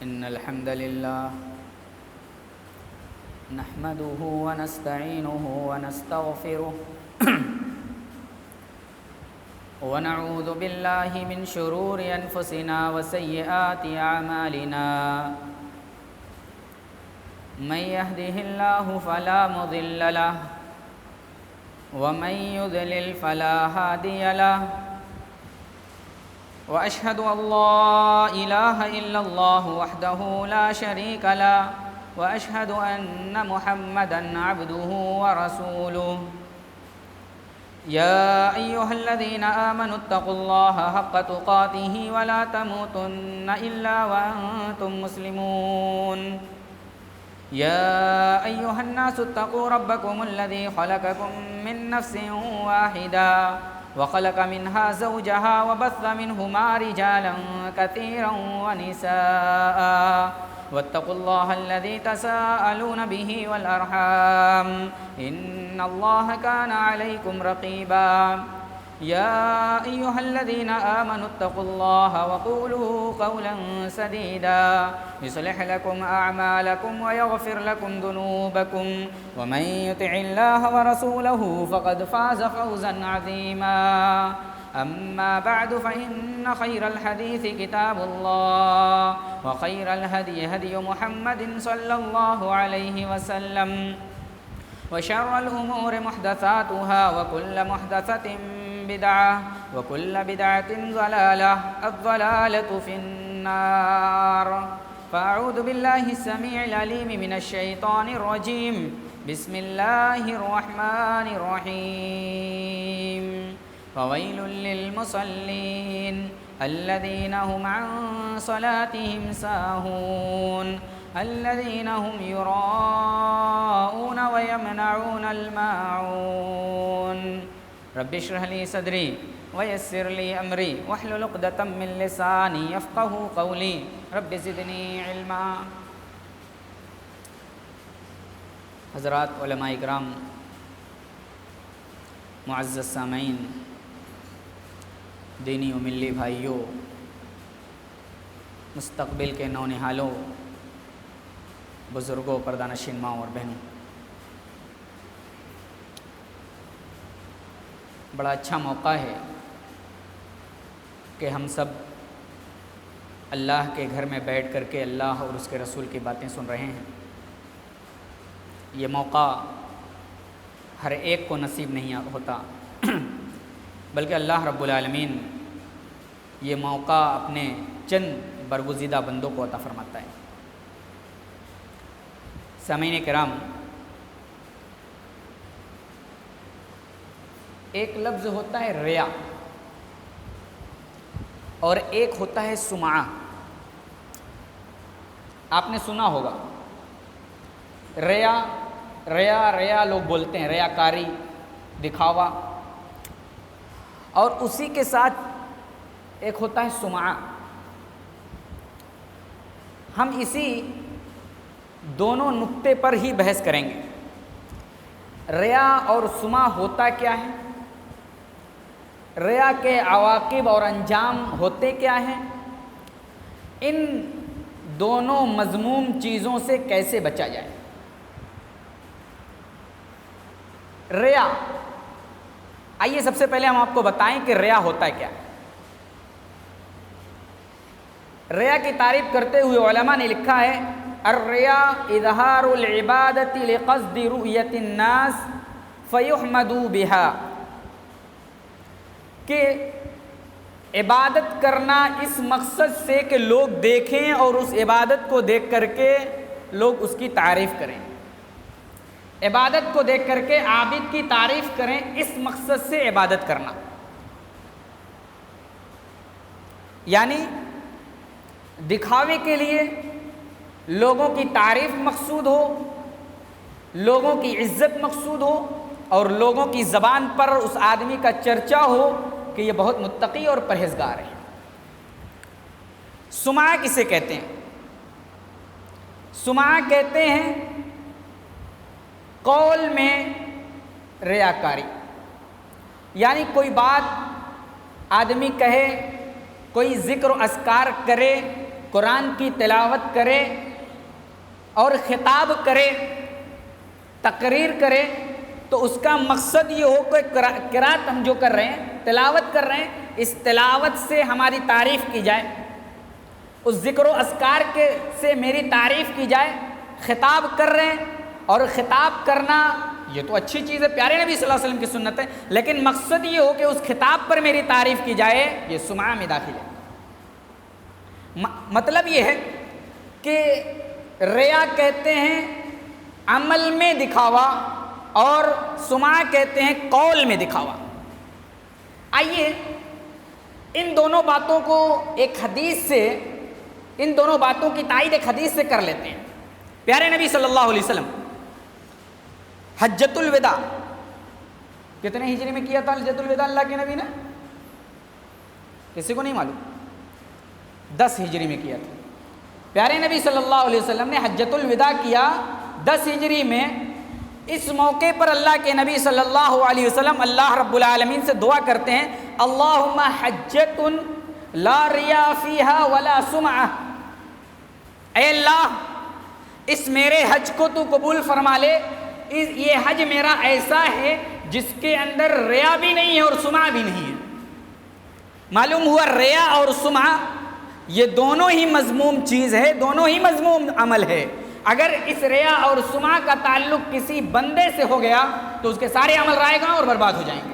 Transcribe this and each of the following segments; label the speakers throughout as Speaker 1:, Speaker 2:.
Speaker 1: إن الحمد لله نحمده ونستعينه ونستغفره ونعوذ بالله من شرور أنفسنا وسيئات أعمالنا من يهده الله فلا مضل له ومن يضلل فلا هادي له وأشهد أن لا إله إلا الله وحده لا شريك له وأشهد أن محمدًا عبده ورسوله يا أيها الذين آمنوا اتقوا الله حق تقاته ولا تموتن إلا وأنتم مسلمون يا أيها الناس اتقوا ربكم الذي خلقكم من نفس واحدة وخلق منها زوجها وبث منهما رجالا كثيرا ونساء واتقوا الله الذي تساءلون به والأرحام إن الله كان عليكم رقيبا يا أيها الذين آمنوا اتقوا الله وقولوا قولا سديدا يصلح لكم أعمالكم ويغفر لكم ذنوبكم ومن يطع الله ورسوله فقد فاز فوزا عظيما أما بعد فإن خير الحديث كتاب الله وخير الهدي هدي محمد صلى الله عليه وسلم وشر الأمور محدثاتها وكل محدثة بدعة وكل بدعة ضلالة الضلالة في النار فأعوذ بالله السميع العليم من الشيطان الرجيم بسم الله الرحمن الرحيم فويل للمصلين الذين هم عن صلاتهم ساهون الذين هم يراءون ويمنعون الماعون رب اشرح لي صدري ويسر لي أمري واحلل عقدة من لساني يفقهوا قولي رب زدني علما. حضرات علماء اکرام، معزز سامعین، دینی و ملی بھائیوں، مستقبل کے نونہالوں، بزرگوں، پردہ نشین ماؤں اور بہنوں، بڑا اچھا موقع ہے کہ ہم سب اللہ کے گھر میں بیٹھ کر کے اللہ اور اس کے رسول کی باتیں سن رہے ہیں. یہ موقع ہر ایک کو نصیب نہیں ہوتا، بلکہ اللہ رب العالمین یہ موقع اپنے چند برگزیدہ بندوں کو عطا فرماتا ہے. سامعین کرام، ایک لفظ ہوتا ہے ریا اور ایک ہوتا ہے سمعہ. آپ نے سنا ہوگا ریا ریا ریا لوگ بولتے ہیں، ریاکاری، دکھاوا، اور اسی کے ساتھ ایک ہوتا ہے سمعہ. ہم اسی دونوں نقطے پر ہی بحث کریں گے. ریا اور سمعہ ہوتا کیا ہے، ریا کے عواقب اور انجام ہوتے کیا ہیں، ان دونوں مذموم چیزوں سے کیسے بچا جائے. ریا، آئیے سب سے پہلے ہم آپ کو بتائیں کہ ریا ہوتا ہے کیا. ریا کی تعریف کرتے ہوئے علماء نے لکھا ہے الریا اظہار العبادت لقصد رؤیت الناس فیحمدوا بها، کہ عبادت کرنا اس مقصد سے کہ لوگ دیکھیں اور اس عبادت کو دیکھ کر کے لوگ اس کی تعریف کریں. عبادت کو دیکھ کر کے عابد کی تعریف کریں، اس مقصد سے عبادت کرنا. یعنی دکھاوے کے لیے لوگوں کی تعریف مقصود ہو، لوگوں کی عزت مقصود ہو، اور لوگوں کی زبان پر اس آدمی کا چرچا ہو کہ یہ بہت متقی اور پرہیزگار ہے. سمعہ کسے کہتے ہیں؟ سمعہ کہتے ہیں قول میں ریاکاری، یعنی کوئی بات آدمی کہے، کوئی ذکر و اذکار کرے قرآن کی تلاوت کرے اور خطاب کرے، تقریر کرے، تو اس کا مقصد یہ ہو کہ قرات ہم جو کر رہے ہیں، تلاوت کر رہے ہیں، اس تلاوت سے ہماری تعریف کی جائے، اس ذکر و اذکار سے میری تعریف کی جائے۔ خطاب کر رہے ہیں، اور خطاب کرنا یہ تو اچھی چیز ہے، پیارے نبی صلی اللہ علیہ وسلم کی سنت ہے، لیکن مقصد یہ ہو کہ اس خطاب پر میری تعریف کی جائے، یہ سمعہ میں داخل ہے۔ مطلب یہ ہے کہ ریا کہتے ہیں عمل میں دکھاوا، اور سمعہ کہتے ہیں قول میں دکھاوا۔ آئیے ان دونوں باتوں کو ایک حدیث سے، ان دونوں باتوں کی تائید ایک حدیث سے کر لیتے ہیں۔ پیارے نبی صلی اللہ علیہ وسلم حجۃ الوداع کتنے ہجری میں کیا تھا؟ حجۃ الوداع اللہ کے نبی نے، کسی کو نہیں معلوم؟ 10 ہجری میں کیا تھا۔ پیارے نبی صلی اللہ علیہ وسلم نے حجۃ الوداع کیا 10 ہجری میں۔ اس موقع پر اللہ کے نبی صلی اللہ علیہ وسلم اللہ رب العالمین سے دعا کرتے ہیں، اللہم حجۃ لا ریا فیہا ولا سمعہ، اے اللہ اس میرے حج کو تو قبول فرما لے، یہ حج میرا ایسا ہے جس کے اندر ریا بھی نہیں ہے اور سمعہ بھی نہیں ہے۔ معلوم ہوا ریا اور سمعہ یہ دونوں ہی مذموم چیز ہے، دونوں ہی مذموم عمل ہے۔ اگر اس ریا اور سمعہ کا تعلق کسی بندے سے ہو گیا تو اس کے سارے عمل رائیگاں اور برباد ہو جائیں گے۔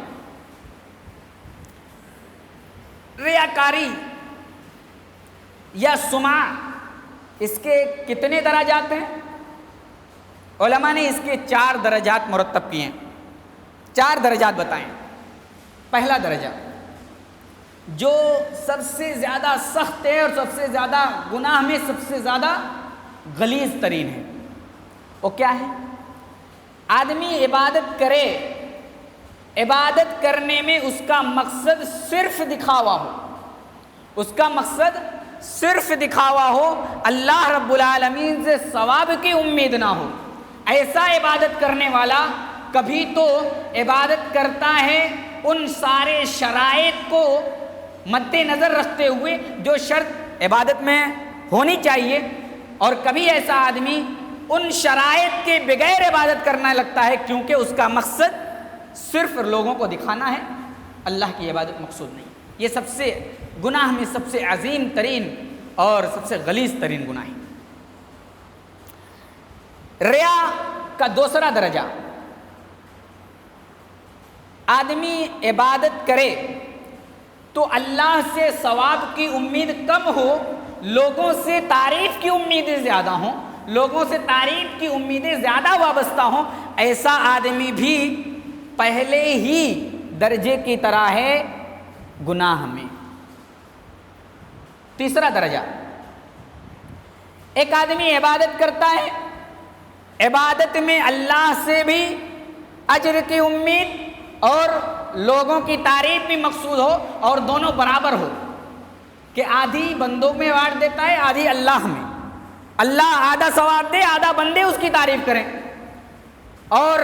Speaker 1: ریاکاری یا سمعہ، اس کے کتنے درجات ہیں؟ علماء نے اس کے 4 درجات مرتب کیے ہیں۔ 4 درجات بتائیں۔ پہلا درجہ جو سب سے زیادہ سخت ہے اور سب سے زیادہ گناہ میں سب سے زیادہ غلیظ ترین ہے، وہ کیا ہے؟ آدمی عبادت کرے، عبادت کرنے میں اس کا مقصد صرف دکھاوا ہو، اس کا مقصد صرف دکھاوا ہو، اللہ رب العالمین سے ثواب کی امید نہ ہو۔ ایسا عبادت کرنے والا کبھی تو عبادت کرتا ہے ان سارے شرائط کو مد نظر رکھتے ہوئے جو شرط عبادت میں ہونی چاہیے، اور کبھی ایسا آدمی ان شرائط کے بغیر عبادت کرنا لگتا ہے کیونکہ اس کا مقصد صرف لوگوں کو دکھانا ہے، اللہ کی عبادت مقصود نہیں۔ یہ سب سے گناہ میں سب سے عظیم ترین اور سب سے غلیظ ترین گناہ ہے۔ ریا کا دوسرا درجہ، آدمی عبادت کرے تو اللہ سے ثواب کی امید کم ہو، لوگوں سے تعریف کی امیدیں زیادہ ہوں، لوگوں سے تعریف کی امیدیں زیادہ وابستہ ہوں، ایسا آدمی بھی پہلے ہی درجے کی طرح ہے گناہ میں۔ تیسرا درجہ، ایک آدمی عبادت کرتا ہے، عبادت میں اللہ سے بھی اجر کی امید اور لوگوں کی تعریف بھی مقصود ہو، اور دونوں برابر ہو کہ آدھی بندوں میں بانٹ دیتا ہے، آدھی اللہ میں، اللہ آدھا ثواب دے، آدھا بندے اس کی تعریف کریں۔ اور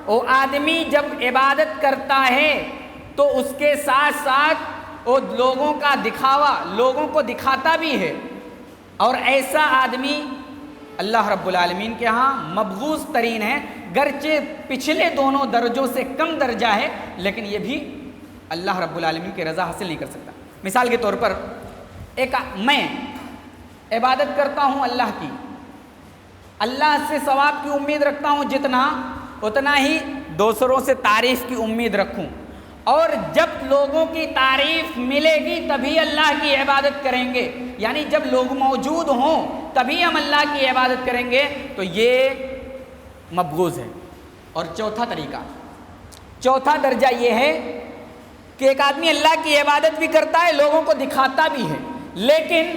Speaker 1: وہ آدمی جب عبادت کرتا ہے تو اس کے ساتھ ساتھ وہ لوگوں کا دکھاوا، لوگوں کو دکھاتا بھی ہے، اور ایسا آدمی اللہ رب العالمین کے ہاں مبغوض ترین ہے، گرچہ پچھلے دونوں درجوں سے کم درجہ ہے، لیکن یہ بھی اللہ رب العالمین کی رضا حاصل نہیں کر سکتا۔ مثال کے طور پر میں عبادت کرتا ہوں اللہ کی، اللہ سے ثواب کی امید رکھتا ہوں جتنا، اتنا ہی دوسروں سے تعریف کی امید رکھوں، اور جب لوگوں کی تعریف ملے گی تبھی اللہ کی عبادت کریں گے، یعنی جب لوگ موجود ہوں تبھی ہم اللہ کی عبادت کریں گے، تو یہ مبغوض ہے۔ اور چوتھا طریقہ، چوتھا درجہ یہ ہے کہ ایک آدمی اللہ کی عبادت بھی کرتا ہے، لوگوں کو دکھاتا بھی ہے، لیکن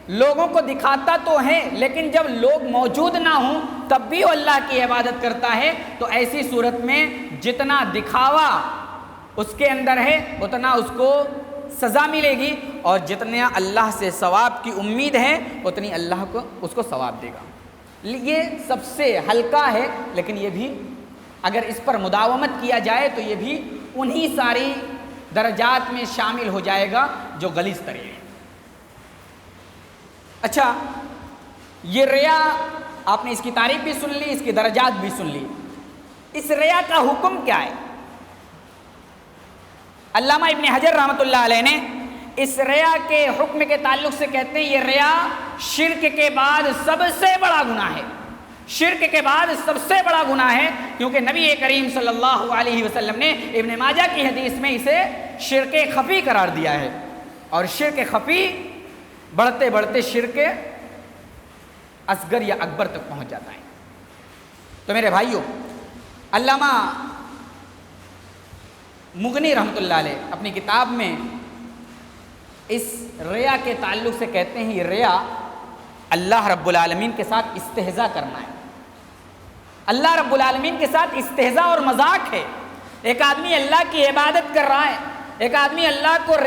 Speaker 1: لوگوں کو دکھاتا تو ہے لیکن جب لوگ موجود نہ ہوں تب بھی وہ اللہ کی عبادت کرتا ہے، تو ایسی صورت میں جتنا دکھاوا اس کے اندر ہے اتنا اس کو سزا ملے گی، اور جتنا اللہ سے ثواب کی امید ہے اتنی اللہ کو اس کو ثواب دے گا۔ یہ سب سے ہلکا ہے، لیکن یہ بھی اگر اس پر مداومت کیا جائے تو یہ بھی انہی ساری درجات میں شامل ہو جائے گا جو غلیظ ترین ہے۔ اچھا، یہ ریا آپ نے اس کی تعریف بھی سن لی، اس کی درجات بھی سن لی، اس ریا کا حکم کیا ہے؟ علامہ ابن حجر رحمۃ اللہ علیہ نے اس ریا کے حکم کے تعلق سے کہتے ہیں یہ ریا شرک کے بعد سب سے بڑا گناہ ہے، شرک کے بعد سب سے بڑا گناہ ہے، کیونکہ نبی کریم صلی اللہ علیہ وسلم نے ابن ماجہ کی حدیث میں اسے شرک خفی قرار دیا ہے، اور شرک خفی بڑھتے بڑھتے شرک اصغر یا اکبر تک پہنچ جاتا ہے۔ تو میرے بھائیوں، علامہ مغنی رحمۃ اللہ علیہ اپنی کتاب میں اس ریا کے تعلق سے کہتے ہیں یہ ریا اللہ رب العالمین کے ساتھ استہزاء کرنا ہے، اللہ رب العالمین کے ساتھ استہزاء اور مذاق ہے۔ ایک آدمی اللہ کی عبادت کر رہا ہے، ایک آدمی اللہ کو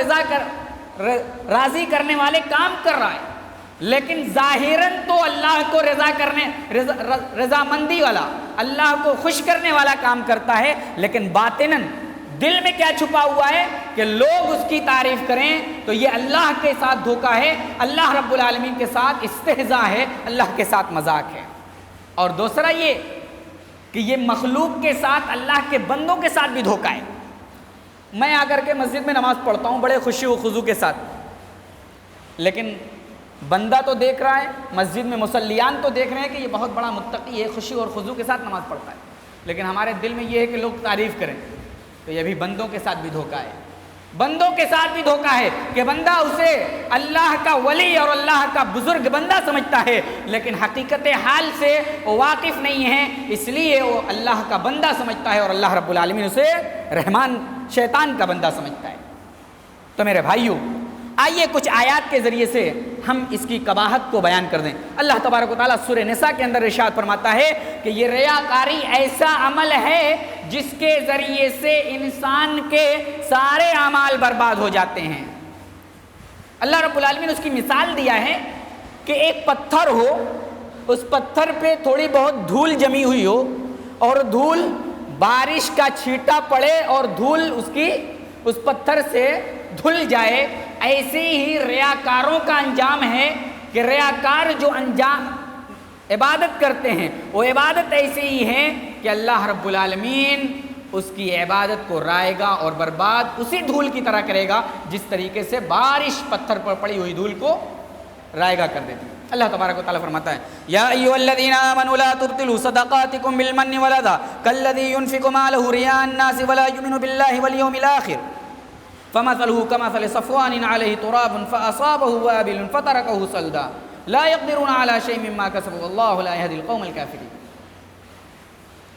Speaker 1: راضی کرنے والے کام کر رہا ہے، لیکن ظاہراً تو اللہ کو رضامندی والا، اللہ کو خوش کرنے والا کام کرتا ہے، لیکن باطناً دل میں کیا چھپا ہوا ہے کہ لوگ اس کی تعریف کریں، تو یہ اللہ کے ساتھ دھوکہ ہے، اللہ رب العالمین کے ساتھ استہزاء ہے، اللہ کے ساتھ مذاق ہے۔ اور دوسرا یہ کہ یہ مخلوق کے ساتھ، اللہ کے بندوں کے ساتھ بھی دھوکہ ہے۔ میں آ کر کے مسجد میں نماز پڑھتا ہوں بڑے خوشی و خضوع کے ساتھ، لیکن بندہ تو دیکھ رہا ہے، مسجد میں مصلیان تو دیکھ رہے ہیں کہ یہ بہت بڑا متقی ہے، خوشی اور خضوع کے ساتھ نماز پڑھتا ہے، لیکن ہمارے دل میں یہ ہے کہ لوگ تعریف کریں، تو یہ بھی بندوں کے ساتھ بھی دھوکہ ہے، بندوں کے ساتھ بھی دھوکہ ہے کہ بندہ اسے اللہ کا ولی اور اللہ کا بزرگ بندہ سمجھتا ہے، لیکن حقیقت حال سے وہ واقف نہیں ہے، اس لیے وہ اللہ کا بندہ سمجھتا ہے اور اللہ رب العالمین اسے رحمان شیطان کا بندہ سمجھتا ہے۔ تو میرے بھائیوں، آئیے کچھ آیات کے ذریعے سے ہم اس کی قباحت کو بیان کر دیں۔ اللہ تبارک و تعالیٰ سورہ نساء کے اندر ارشاد فرماتا ہے کہ یہ ریاکاری ایسا عمل ہے جس کے ذریعے سے انسان کے سارے اعمال برباد ہو جاتے ہیں۔ اللہ رب العالمین نے اس کی مثال دیا ہے کہ ایک پتھر ہو، اس پتھر پہ تھوڑی بہت دھول جمی ہوئی ہو، اور دھول بارش کا چھینٹا پڑے اور دھول اس پتھر سے دھل جائے، ایسے ہی ریاکاروں کا انجام ہے کہ ریاکار جو عبادت کرتے ہیں وہ عبادت ایسی ہی ہے کہ اللہ رب العالمین اس کی عبادت کو رائے گا اور برباد اسی دھول کی طرح کرے گا جس طریقے سے بارش پتھر پر پڑی ہوئی دھول کو رائے گا کر دیتی ہے۔ اللہ تبارک و تعالیٰ فرماتا ہے یا ایھا الذین آمنوا لا تبطلوا صدقاتکم بالمن والاذى کالذی ينفق مالہ رئاء الناس ولا یؤمن باللہ والیوم الآخر فمثله كمثل صفوان عليه تراب فأصابه وابل فتركه صلدا لا يقدرون على شيء مما كسبوا والله لا يهدي القوم الكافرين۔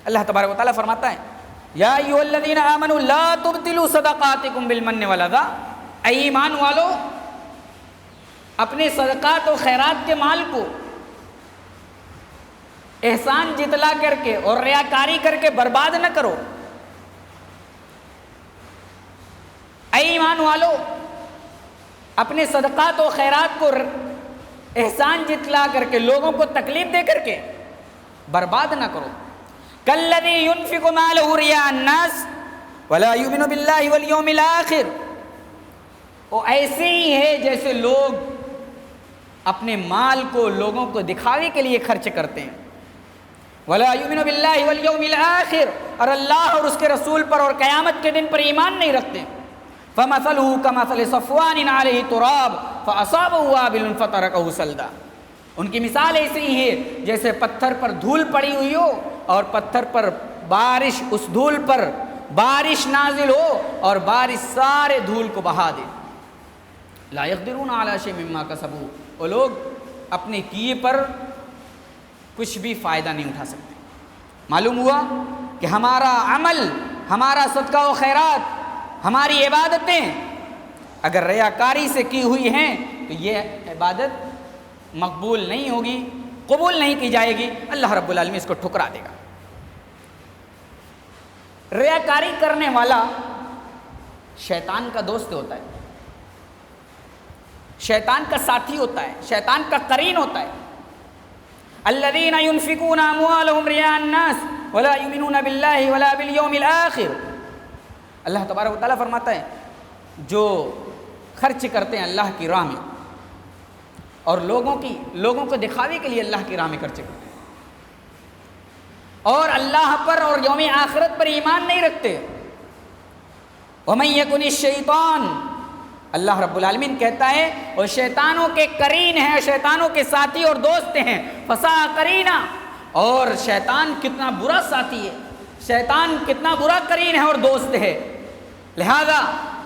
Speaker 1: اللہ تبارک و تعالیٰ فرماتا ہے یا ایھا الذین آمنوا لا تبطلوا صدقاتکم بالمن والاذى، اے ایمان والو اپنے صدقات و خیرات کے مال کو احسان جتلا کر کے اور ریاکاری کر کے برباد نہ کرو۔ اے ایمان والو اپنے صدقات و خیرات کو احسان جتلا کر کے، لوگوں کو تکلیف دے کر کے برباد نہ کرو۔ کالذی ينفق مالہ رئاء الناس ولا یؤمن باللہ والیوم الآخر، وہ ایسے ہی ہے جیسے لوگ اپنے مال کو لوگوں کو دکھاوے کے لیے خرچ کرتے ہیں، ولا یؤمن باللہ والیوم الآخر، اور اللہ اور اس کے رسول پر اور قیامت کے دن پر ایمان نہیں رکھتے۔ فمثلہ کمثل صفوان علیہ تراب فاصابہ وابل فترکہ صلدا، ان کی مثال ایسی ہی ہے جیسے پتھر پر دھول پڑی ہوئی ہو اور پتھر پر بارش، اس دھول پر بارش نازل ہو اور بارش سارے دھول کو بہا دے۔ لا یقدرون علی شیء مما کسبوا، وہ لوگ اپنے کیے پر کچھ بھی فائدہ نہیں اٹھا سکتے۔ معلوم ہوا کہ ہمارا عمل، ہمارا صدقہ و خیرات، ہماری عبادتیں اگر ریاکاری سے کی ہوئی ہیں تو یہ عبادت مقبول نہیں ہوگی، قبول نہیں کی جائے گی، اللہ رب العالمین اس کو ٹھکرا دے گا۔ ریاکاری کرنے والا شیطان کا دوست ہوتا ہے، شیطان کا ساتھی ہوتا ہے، شیطان کا قرین ہوتا ہے۔ الذین ينفقون اموالهم رئاء الناس ولا یؤمنون باللہ ولا بالیوم الآخر، اللہ تبارک و تعالیٰ فرماتا ہے جو خرچ کرتے ہیں اللہ کی راہ میں اور لوگوں کو دکھاوے کے لیے اللہ کی راہ میں خرچے کرتے ہیں، اور اللہ پر اور یوم آخرت پر ایمان نہیں رکھتے۔ وَمَن يَكُنِ الشَّيْطَانُ، اللہ رب العالمین کہتا ہے وہ شیطانوں کے قرین ہیں، شیطانوں کے ساتھی اور دوست ہیں، فَسَاءَ قَرِينًا، اور شیطان کتنا برا ساتھی ہے، شیطان کتنا برا قرین ہے اور دوست ہے۔ لہذا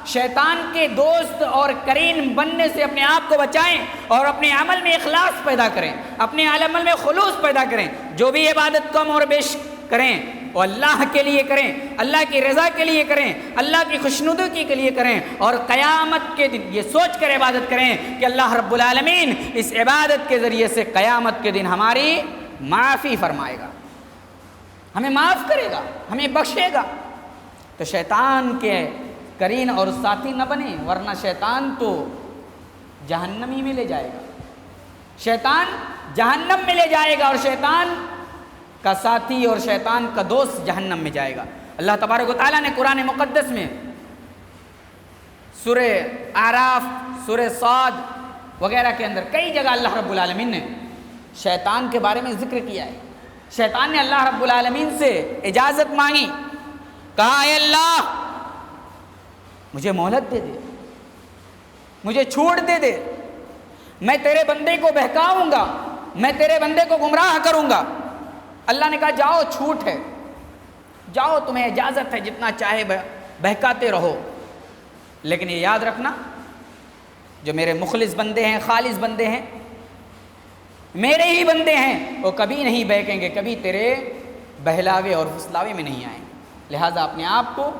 Speaker 1: شیطان کے دوست اور قرین بننے سے اپنے آپ کو بچائیں اور اپنے عمل میں اخلاص پیدا کریں، اپنے عمل میں خلوص پیدا کریں۔ جو بھی عبادت کم اور بیش کریں وہ اللہ کے لیے کریں، اللہ کی رضا کے لیے کریں، اللہ کی خوشنودی کے لیے کریں، اور قیامت کے دن یہ سوچ کر عبادت کریں کہ اللہ رب العالمین اس عبادت کے ذریعے سے قیامت کے دن ہماری معافی فرمائے گا، ہمیں معاف کرے گا، ہمیں بخشے گا۔ تو شیطان کے قرین اور ساتھی نہ بنیں، ورنہ شیطان تو جہنم ہی میں لے جائے گا، شیطان جہنم میں لے جائے گا، اور شیطان کا ساتھی اور شیطان کا دوست جہنم میں جائے گا۔ اللہ تبارک و تعالیٰ نے قرآن مقدس میں سورہ اعراف، سورہ صاد وغیرہ کے اندر کئی جگہ اللہ رب العالمین نے شیطان کے بارے میں ذکر کیا ہے۔ شیطان نے اللہ رب العالمین سے اجازت مانگی، کہا اے اللہ مجھے مہلت دے دے، مجھے چھوٹ دے دے، میں تیرے بندے کو بہکاؤں گا، میں تیرے بندے کو گمراہ کروں گا۔ اللہ نے کہا جاؤ، چھوٹ ہے، جاؤ، تمہیں اجازت ہے، جتنا چاہے بہکاتے رہو، لیکن یہ یاد رکھنا جو میرے مخلص بندے ہیں، خالص بندے ہیں، میرے ہی بندے ہیں، وہ کبھی نہیں بہکیں گے، کبھی تیرے بہلاوے اور پھسلاوے میں نہیں آئیں۔ لہٰذا اپنے آپ کو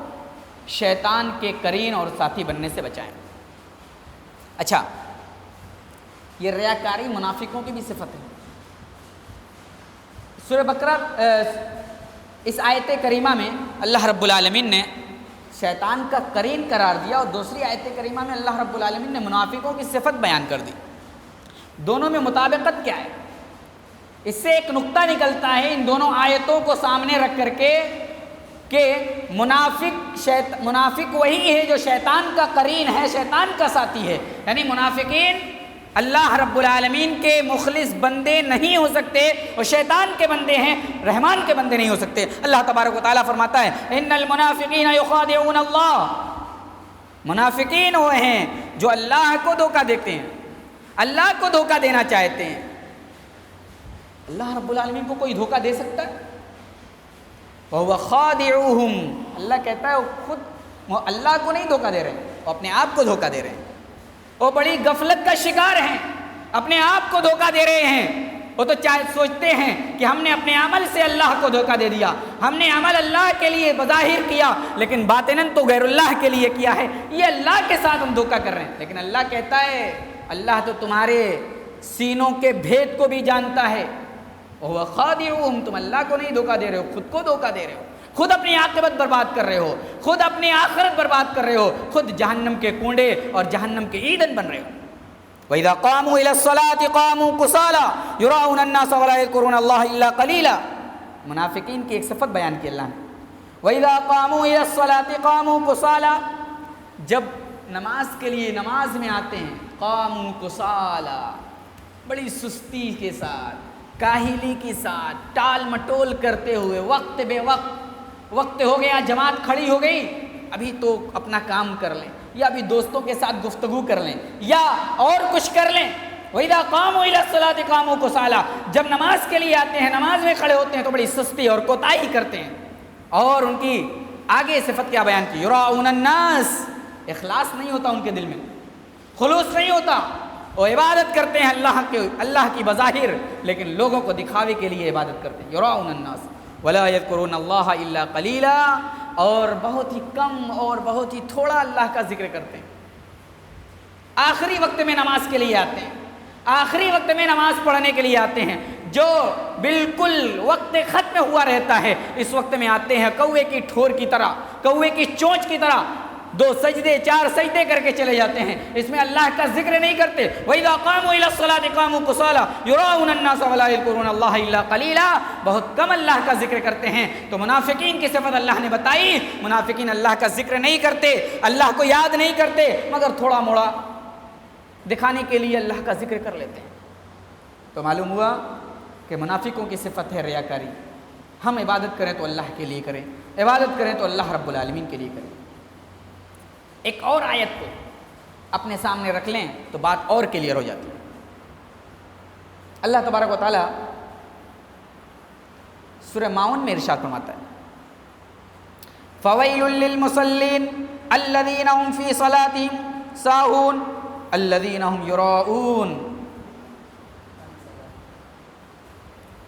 Speaker 1: شیطان کے قرین اور ساتھی بننے سے بچائیں۔ اچھا، یہ ریاکاری منافقوں کی بھی صفت ہے۔ سورہ بقرہ اس آیت کریمہ میں اللہ رب العالمین نے شیطان کا قرین قرار دیا، اور دوسری آیت کریمہ میں اللہ رب العالمین نے منافقوں کی صفت بیان کر دی۔ دونوں میں مطابقت کیا ہے؟ اس سے ایک نقطہ نکلتا ہے ان دونوں آیتوں کو سامنے رکھ کر کے کہ منافق وہی ہے جو شیطان کا قرین ہے، شیطان کا ساتھی ہے، یعنی منافقین اللہ رب العالمین کے مخلص بندے نہیں ہو سکتے، وہ شیطان کے بندے ہیں، رحمان کے بندے نہیں ہو سکتے۔ اللہ تبارک و تعالیٰ فرماتا ہے ان المنافقین یخادعون اللہ، منافقین وہ ہیں جو اللہ کو دھوکہ دیتے ہیں، اللہ کو دھوکہ دینا چاہتے ہیں۔ اللہ رب العالمین کو کوئی دھوکہ دے سکتا ہے؟ وَهُوَ خَادِعُهُمْ، اللہ کہتا ہے وہ خود اللہ کو نہیں دھوکہ دے رہے ہیں، وہ اپنے آپ کو دھوکہ دے رہے ہیں، وہ بڑی غفلت کا شکار ہیں، اپنے آپ کو دھوکہ دے رہے ہیں۔ وہ تو سوچتے ہیں کہ ہم نے اپنے عمل سے اللہ کو دھوکہ دے دیا، ہم نے عمل اللہ کے لیے بظاہر کیا لیکن باطناً تو غیر اللہ کے لیے کیا ہے، یہ اللہ کے ساتھ ہم دھوکہ کر رہے ہیں۔ لیکن اللہ کہتا ہے اللہ تو تمہارے سینوں کے بھید کو بھی جانتا ہے۔ وہ خادعوہم، تم اللہ کو نہیں دھوکہ دے رہے ہو، خود کو دھوکہ دے رہے ہو، خود اپنی عاقبت برباد کر رہے ہو، خود اپنی آخرت برباد کر رہے ہو، خود جہنم کے کنڈے اور جہنم کے ایندھن بن رہے ہو۔ وَإِذَا قَامُوا إِلَى الصَّلَاةِ قَامُوا كُسَالَىٰ يُرَاءُونَ النَّاسَ وَلَا يَذْكُرُونَ اللَّهَ إِلَّا قَلِيلًا، منافقین کی ایک صفت بیان کی اللہ نے۔ وَإِذَا قَامُوا إِلَى الصَّلَاةِ قَامُوا كُسَالَىٰ، جب نماز کے لیے نماز میں آتے ہیں، قَامُوا كُسَالَىٰ، بڑی سستی کے ساتھ، کاہلی کے ساتھ، ٹال مٹول کرتے ہوئے، وقت بے وقت ہو گیا، جماعت کھڑی ہو گئی، ابھی تو اپنا کام کر لیں، یا ابھی دوستوں کے ساتھ گفتگو کر لیں، یا اور کچھ کر لیں۔ وَإِذَا قَامُوا إِلَى الصَّلَاةِ قَامُوا كُسَالَىٰ، جب نماز کے لیے آتے ہیں، نماز میں کھڑے ہوتے ہیں تو بڑی سستی اور کوتاہی کرتے ہیں۔ اور ان کی آگے صفت کیا بیان کی؟ یُرَاءُونَ النَّاسَ، اخلاص نہیں ہوتا ان کے دل میں، خلوص نہیں ہوتا، وہ عبادت کرتے ہیں اللہ کی بظاہر، لیکن لوگوں کو دکھاوے کے لیے عبادت کرتے ہیں۔ یُرَاءُونَ النَّاسَ وَلَا يَذْكُرُونَ اللَّهَ إِلَّا قَلِيلًا، اور بہت ہی کم اور بہت ہی تھوڑا اللہ کا ذکر کرتے ہیں۔ آخری وقت میں نماز کے لیے آتے ہیں، آخری وقت میں نماز پڑھنے کے لیے آتے ہیں، جو بالکل وقت ختم ہوا رہتا ہے، اس وقت میں آتے ہیں کوے کی ٹھور کی طرح، کوے کی چونچ کی طرح، 2 سجدے 4 سجدے کر کے چلے جاتے ہیں، اس میں اللہ کا ذکر نہیں کرتے۔ وَإِذَا قَامُوا إِلَى الصَّلَاةِ قَامُوا كُسَالَىٰ يُرَاءُونَ النَّاسَ وَلَا يَذْكُرُونَ اللَّهَ إِلَّا قَلِيلًا، بہت کم اللہ کا ذکر کرتے ہیں۔ تو منافقین کی صفت اللہ نے بتائی، منافقین اللہ کا ذکر نہیں کرتے، اللہ کو یاد نہیں کرتے، مگر تھوڑا موڑا دکھانے کے لیے اللہ کا ذکر کر لیتے ہیں۔ تو معلوم ہوا کہ منافقوں کی صفت ہے ریاکاری۔ ہم عبادت کریں تو اللہ کے لیے کریں، عبادت کریں تو اللہ رب العالمین کے لیے کریں۔ ایک اور آیت کو اپنے سامنے رکھ لیں تو بات اور کلیئر ہو جاتی ہے۔ اللہ تبارک و تعالیٰ سورہ ماؤن میں ارشاد فرماتا ہے فَوَيْلٌ لِّلْمُصَلِّينَ الَّذِينَ هُمْ فِي صَلَاتِهِمْ سَاهُونَ الَّذِينَ هُمْ يُرَاءُونَ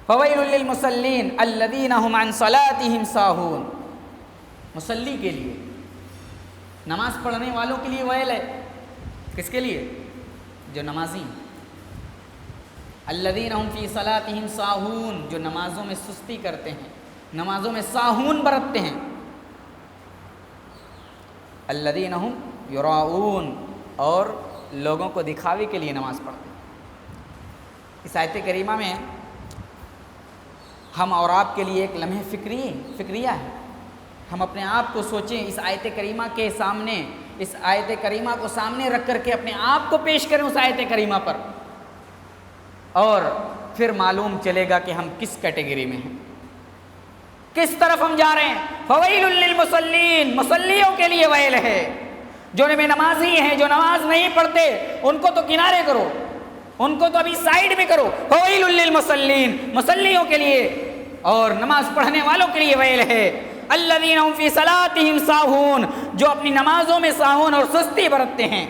Speaker 1: فَوَيْلٌ لِّلْمُصَلِّينَ الَّذِينَ هُمْ عَنْ صَلَاتِهِمْ سَاهُونَ۔ مصلی کے لیے، نماز پڑھنے والوں کے لیے ویل ہے۔ کس کے لیے؟ جو نمازی ہیں۔ الذین هم فی صلاتہم ساہون، جو نمازوں میں سستی کرتے ہیں، نمازوں میں ساہون برتتے ہیں۔ الذین هم یراؤون، اور لوگوں کو دکھاوے کے لیے نماز پڑھتے ہیں۔ اس آیت کریمہ میں ہم اور آپ کے لیے ایک لمحہ فکریہ ہے۔ ہم اپنے آپ کو سوچیں، اس آیت کریمہ کے سامنے، اس آیت کریمہ کو سامنے رکھ کر کے اپنے آپ کو پیش کریں اس آیت کریمہ پر، اور پھر معلوم چلے گا کہ ہم کس کیٹیگری میں ہیں، کس طرف ہم جا رہے ہیں۔ فویل للمصلین، مصلیوں کے لیے ویل ہے۔ جو نمازی ہیں، جو نماز نہیں پڑھتے، ان کو تو کنارے کرو، ان کو تو ابھی سائیڈ میں کرو۔ فویل للمصلین، مصلیوں کے لیے اور نماز پڑھنے والوں کے لیے ویل ہے۔ الذین هم فی صلاتہم ساہون، جو اپنی نمازوں میں ساہون اور سستی برتتے ہیں۔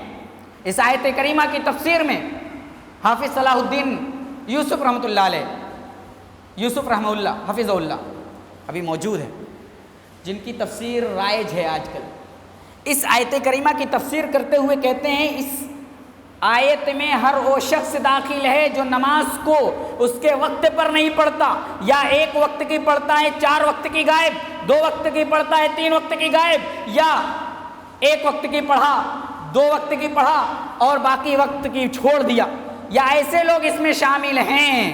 Speaker 1: اس آیت کریمہ کی تفسیر میں حافظ صلاح الدین یوسف رحمۃ اللہ علیہ، یوسف رحمہ اللہ حفظہ اللہ ابھی موجود ہے، جن کی تفسیر رائج ہے آج کل، اس آیت کریمہ کی تفسیر کرتے ہوئے کہتے ہیں اس آیت میں ہر وہ شخص داخل ہے جو نماز کو اس کے وقت پر نہیں پڑھتا، یا ایک وقت کی پڑھتا ہے 4 وقت کی غائب، 2 وقت کی پڑھتا ہے 3 وقت کی غائب، یا 1 وقت کی پڑھا 2 وقت کی پڑھا اور باقی وقت کی چھوڑ دیا، یا ایسے لوگ اس میں شامل ہیں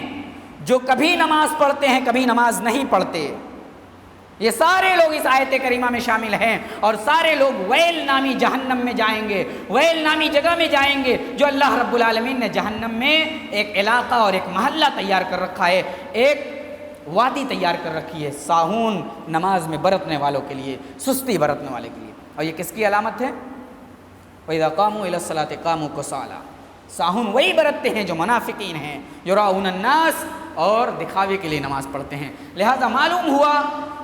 Speaker 1: جو کبھی نماز پڑھتے ہیں کبھی نماز نہیں پڑھتے۔ یہ سارے لوگ اس آیت کریمہ میں شامل ہیں، اور سارے لوگ ویل نامی جہنم میں جائیں گے، ویل نامی جگہ میں جائیں گے، جو اللہ رب العالمین نے جہنم میں ایک علاقہ اور ایک محلہ تیار کر رکھا ہے، ایک وادی تیار کر رکھی ہے ساہون، نماز میں برتنے والوں کے لیے، سستی برتنے والے کے لیے۔ اور یہ کس کی علامت ہے؟ وَإِذَا قَامُوا إِلَى الصَّلَاةِ قَامُوا كُسَالَىٰ۔ ساہون وہی برتتے ہیں جو منافقین ہیں، یراؤون الناس، اور دکھاوے کے لیے نماز پڑھتے ہیں۔ لہذا معلوم ہوا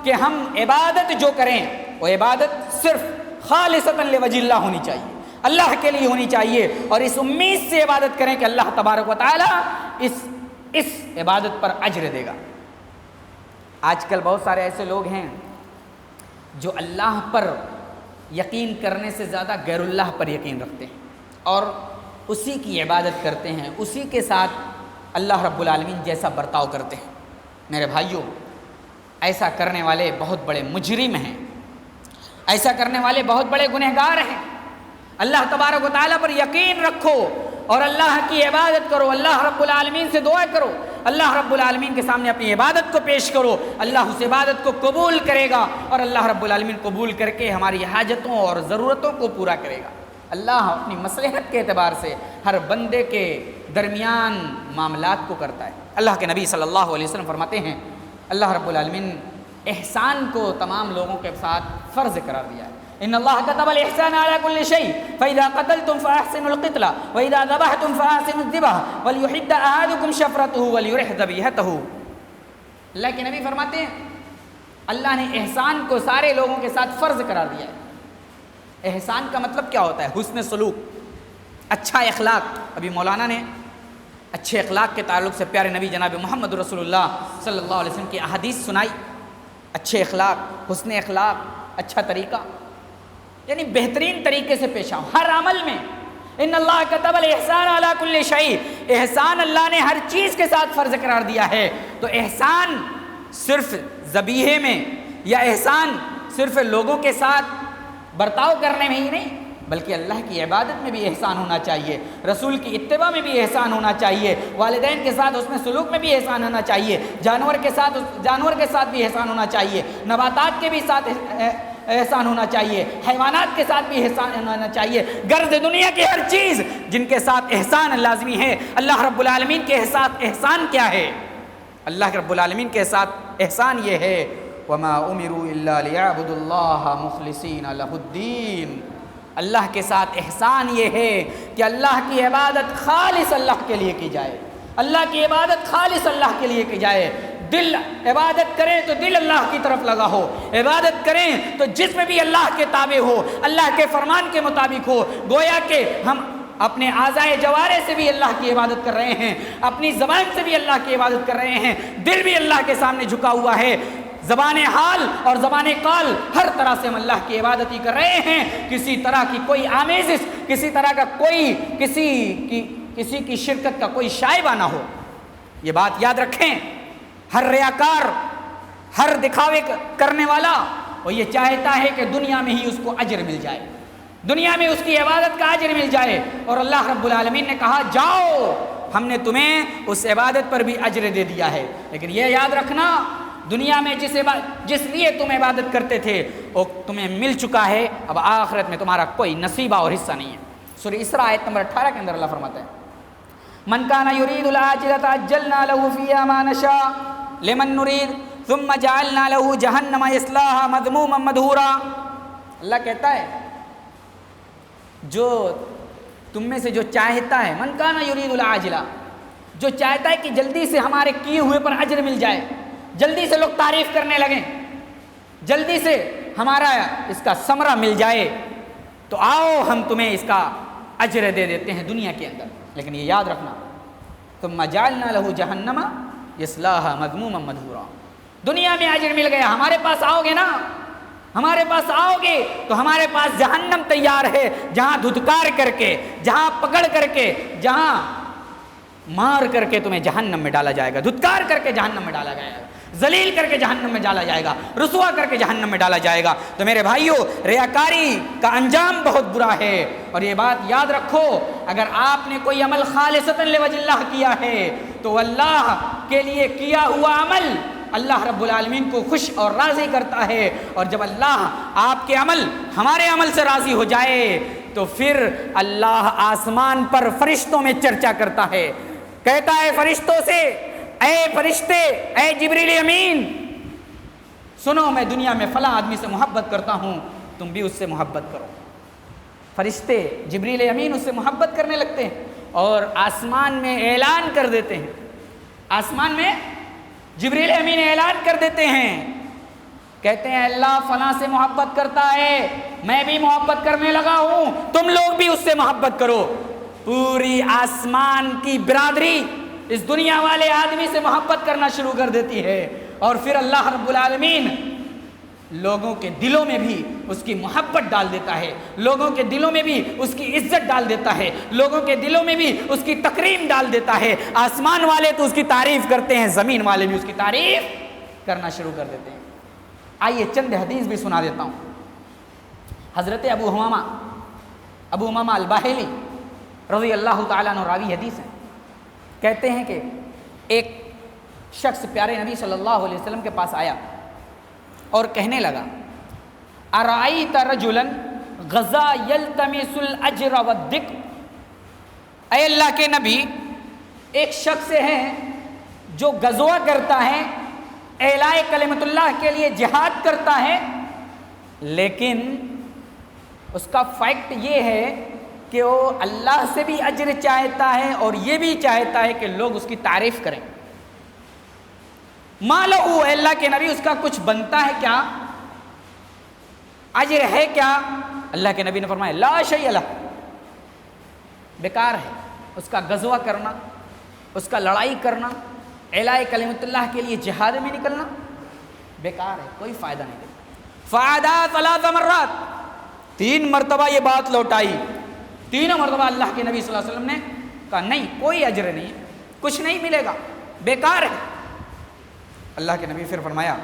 Speaker 1: کہ ہم عبادت جو کریں وہ عبادت صرف خالصۃ لوجہ اللہ ہونی چاہیے، اللہ کے لیے ہونی چاہیے، اور اس امید سے عبادت کریں کہ اللہ تبارک و تعالیٰ اس عبادت پر اجر دے گا۔ آج کل بہت سارے ایسے لوگ ہیں جو اللہ پر یقین کرنے سے زیادہ غیر اللہ پر یقین رکھتے ہیں، اور اسی کی عبادت کرتے ہیں، اسی کے ساتھ اللہ رب العالمین جیسا برتاؤ کرتے ہیں۔ میرے بھائیوں، ایسا کرنے والے بہت بڑے مجرم ہیں، ایسا کرنے والے بہت بڑے گنہگار ہیں۔ اللہ تبارک و تعالیٰ پر یقین رکھو اور اللہ کی عبادت کرو، اللہ رب العالمین سے دعا کرو، اللہ رب العالمین کے سامنے اپنی عبادت کو پیش کرو، اللہ اس عبادت کو قبول کرے گا، اور اللہ رب العالمین قبول کر کے ہماری حاجتوں اور ضرورتوں کو پورا کرے گا۔ اللہ اپنی مصلحت کے اعتبار سے ہر بندے کے درمیان معاملات کو کرتا ہے۔ اللہ کے نبی صلی اللہ علیہ وسلم فرماتے ہیں اللہ رب العالمین احسان کو تمام لوگوں کے ساتھ فرض قرار دیا ہے۔ ان اللہ كتب الاحسان على كل شيء فاذا قتلتم فاحسنوا القتل واذا ذبحتم فاحسنوا الذبح وليحد احدكم شفرته وليرح ذبيحته۔ اللہ کے نبی فرماتے ہیں اللہ نے احسان کو سارے لوگوں کے ساتھ فرض قرار دیا ہے۔ احسان کا مطلب کیا ہوتا ہے؟ حسن سلوک، اچھا اخلاق۔ ابھی مولانا نے اچھے اخلاق کے تعلق سے پیارے نبی جناب محمد رسول اللہ صلی اللہ علیہ وسلم کی احادیث سنائی۔ اچھے اخلاق، حسن اخلاق، اچھا طریقہ، یعنی بہترین طریقے سے پیش آؤ ہر عمل میں۔ ان اللہ كتب الاحسان على كل شيء، احسان اللہ نے ہر چیز کے ساتھ فرض قرار دیا ہے۔ تو احسان صرف ذبیحے میں یا احسان صرف لوگوں کے ساتھ برتاؤ کرنے میں ہی نہیں، بلکہ اللہ کی عبادت میں بھی احسان ہونا چاہیے، رسول کی اتباع میں بھی احسان ہونا چاہیے، والدین کے ساتھ حسن سلوک میں بھی احسان ہونا چاہیے، جانور کے ساتھ بھی احسان ہونا چاہیے، نباتات کے بھی ساتھ احسان ہونا چاہیے، حیوانات کے ساتھ بھی احسان ہونا چاہیے، غرض دنیا کی ہر چیز جن کے ساتھ احسان لازمی ہے۔ اللہ رب العالمین کے ساتھ احسان کیا ہے؟ اللہ رب العالمین کے ساتھ احسان یہ ہے وَمَا أُمِرُوا إِلَّا لِيَعْبُدُوا اللَّهَ مُخْلِصِينَ لَهُ الدِّينَ۔ اللہ کے ساتھ احسان یہ ہے کہ اللہ کی عبادت خالص اللہ کے لیے کی جائے، اللہ کی عبادت خالص اللہ کے لیے کی جائے۔ دل عبادت کریں تو دل اللہ کی طرف لگا ہو، عبادت کریں تو جسم بھی اللہ کے تابع ہو، اللہ کے فرمان کے مطابق ہو، گویا کہ ہم اپنے اعضائے جوارے سے بھی اللہ کی عبادت کر رہے ہیں، اپنی زبان سے بھی اللہ کی عبادت کر رہے ہیں، دل بھی اللہ کے سامنے جھکا ہوا ہے، زبان حال اور زبان قال ہر طرح سے ہم اللہ کی عبادت ہی کر رہے ہیں۔ کسی طرح کی کوئی آمیزش، کسی طرح کا کوئی کسی کی شرکت کا کوئی شائبہ نہ ہو، یہ بات یاد رکھیں۔ ہر ریاکار، ہر دکھاوے کرنے والا وہ یہ چاہتا ہے کہ دنیا میں ہی اس کو اجر مل جائے، دنیا میں اس کی عبادت کا اجر مل جائے، اور اللہ رب العالمین نے کہا جاؤ ہم نے تمہیں اس عبادت پر بھی اجر دے دیا ہے، لیکن یہ یاد رکھنا دنیا میں جس لیے تم عبادت کرتے تھے وہ تمہیں مل چکا ہے، اب آخرت میں تمہارا کوئی نصیبہ اور حصہ نہیں ہے۔ سورہ اسراء آیت نمبر 18 کے اندر اللہ فرماتا ہے من کان یرید العاجلۃ عجلنا له فیہا ما نشاء لمن نرید ثم جعلنا له جہنم یصلاها مذموما مدحورا۔ اللہ کہتا ہے جو تم میں سے جو چاہتا ہے، من کان یرید العاجلہ، جو چاہتا ہے کہ جلدی سے ہمارے کیے ہوئے پر اجر مل جائے، جلدی سے لوگ تعریف کرنے لگیں، جلدی سے ہمارا اس کا ثمرہ مل جائے، تو آؤ ہم تمہیں اس کا اجر دے دیتے ہیں دنیا کے اندر، لیکن یہ یاد رکھنا ثم جعلنا له جہنم یصلاها مذموما مدحورا۔ دنیا میں اجر مل گیا، ہمارے پاس آؤ گے نا، ہمارے پاس آؤ گے تو ہمارے پاس جہنم تیار ہے، جہاں دھتکار کر کے، جہاں پکڑ کر کے، جہاں مار کر کے تمہیں جہنم میں ڈالا جائے گا، دھتکار کر کے جہنم میں ڈالا جائے گا، ذلیل کر کے جہنم میں ڈالا جائے گا، رسوا کر کے جہنم میں ڈالا جائے گا۔ تو میرے بھائیوں، ریاکاری کا انجام بہت برا ہے، اور یہ بات یاد رکھو، اگر آپ نے کوئی عمل خالصتاً لوجہ اللہ کیا ہے تو اللہ کے لیے کیا ہوا عمل اللہ رب العالمین کو خوش اور راضی کرتا ہے، اور جب اللہ آپ کے عمل ہمارے عمل سے راضی ہو جائے تو پھر اللہ آسمان پر فرشتوں میں چرچا کرتا ہے، کہتا ہے فرشتوں سے اے فرشتے، اے جبریل امین، سنو میں دنیا میں فلاں آدمی سے محبت کرتا ہوں، تم بھی اس سے محبت کرو۔ فرشتے جبریل امین اس سے محبت کرنے لگتے ہیں اور آسمان میں اعلان کر دیتے ہیں، آسمان میں جبریل امین اعلان کر دیتے ہیں، کہتے ہیں اللہ فلاں سے محبت کرتا ہے، میں بھی محبت کرنے لگا ہوں، تم لوگ بھی اس سے محبت کرو۔ پوری آسمان کی برادری اس دنیا والے آدمی سے محبت کرنا شروع کر دیتی ہے، اور پھر اللہ رب العالمین لوگوں کے دلوں میں بھی اس کی محبت ڈال دیتا ہے، لوگوں کے دلوں میں بھی اس کی عزت ڈال دیتا ہے، لوگوں کے دلوں میں بھی اس کی تکریم ڈال دیتا ہے۔ آسمان والے تو اس کی تعریف کرتے ہیں، زمین والے بھی اس کی تعریف کرنا شروع کر دیتے ہیں۔ آئیے چند حدیث بھی سنا دیتا ہوں۔ حضرت ابو امامہ الباہلی رضی اللہ تعالیٰ عنہ راوی حدیث ہیں، کہتے ہیں کہ ایک شخص پیارے نبی صلی اللہ علیہ وسلم کے پاس آیا اور کہنے لگا ارأیت رجلا غزا یلتمس الاجر والذکر، اے اللہ کے نبی، ایک شخص ہے جو غزوہ کرتا ہے، اعلاء کلمت اللہ کے لیے جہاد کرتا ہے، لیکن اس کا فیکٹ یہ ہے کہ وہ اللہ سے بھی اجر چاہتا ہے اور یہ بھی چاہتا ہے کہ لوگ اس کی تعریف کریں۔ ما لہو، اے اللہ کے نبی، اس کا کچھ بنتا ہے کیا؟ اجر ہے کیا؟ اللہ کے نبی نے فرمایا لا شیء لہ، بیکار ہے اس کا غزوہ کرنا، اس کا لڑائی کرنا، اعلاء کلمت اللہ کے لیے جہاد میں نکلنا بیکار ہے، کوئی فائدہ نہیں دیتا۔ فعادا 3 مرات، 3 مرتبہ یہ بات لوٹائی، تینوں مرتبہ اللہ کے نبی صلی اللہ علیہ وسلم نے کہا نہیں، کوئی اجر نہیں ہے، کچھ نہیں ملے گا، بیکار ہے۔ اللہ کے نبی پھر فرمایا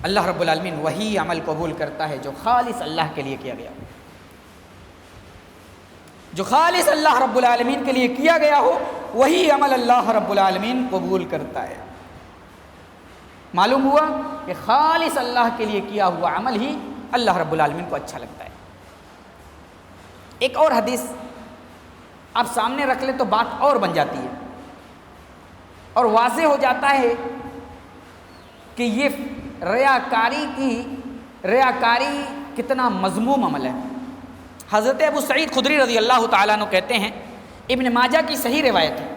Speaker 1: اللہ رب العالمین وہی عمل قبول کرتا ہے جو خالص اللہ کے لیے کیا گیا، جو خالص اللہ رب العالمین کے لیے کیا گیا ہو وہی عمل اللہ رب العالمین قبول کرتا ہے۔ معلوم ہوا کہ خالص اللہ کے لیے کیا ہوا عمل ہی اللہ رب العالمین کو اچھا لگتا ہے۔ ایک اور حدیث آپ سامنے رکھ لیں تو بات اور بن جاتی ہے اور واضح ہو جاتا ہے کہ یہ ریاکاری کتنا مذموم عمل ہے۔ حضرت ابو سعید خدری رضی اللہ تعالیٰ عنہ کہتے ہیں، ابن ماجہ کی صحیح روایت ہے،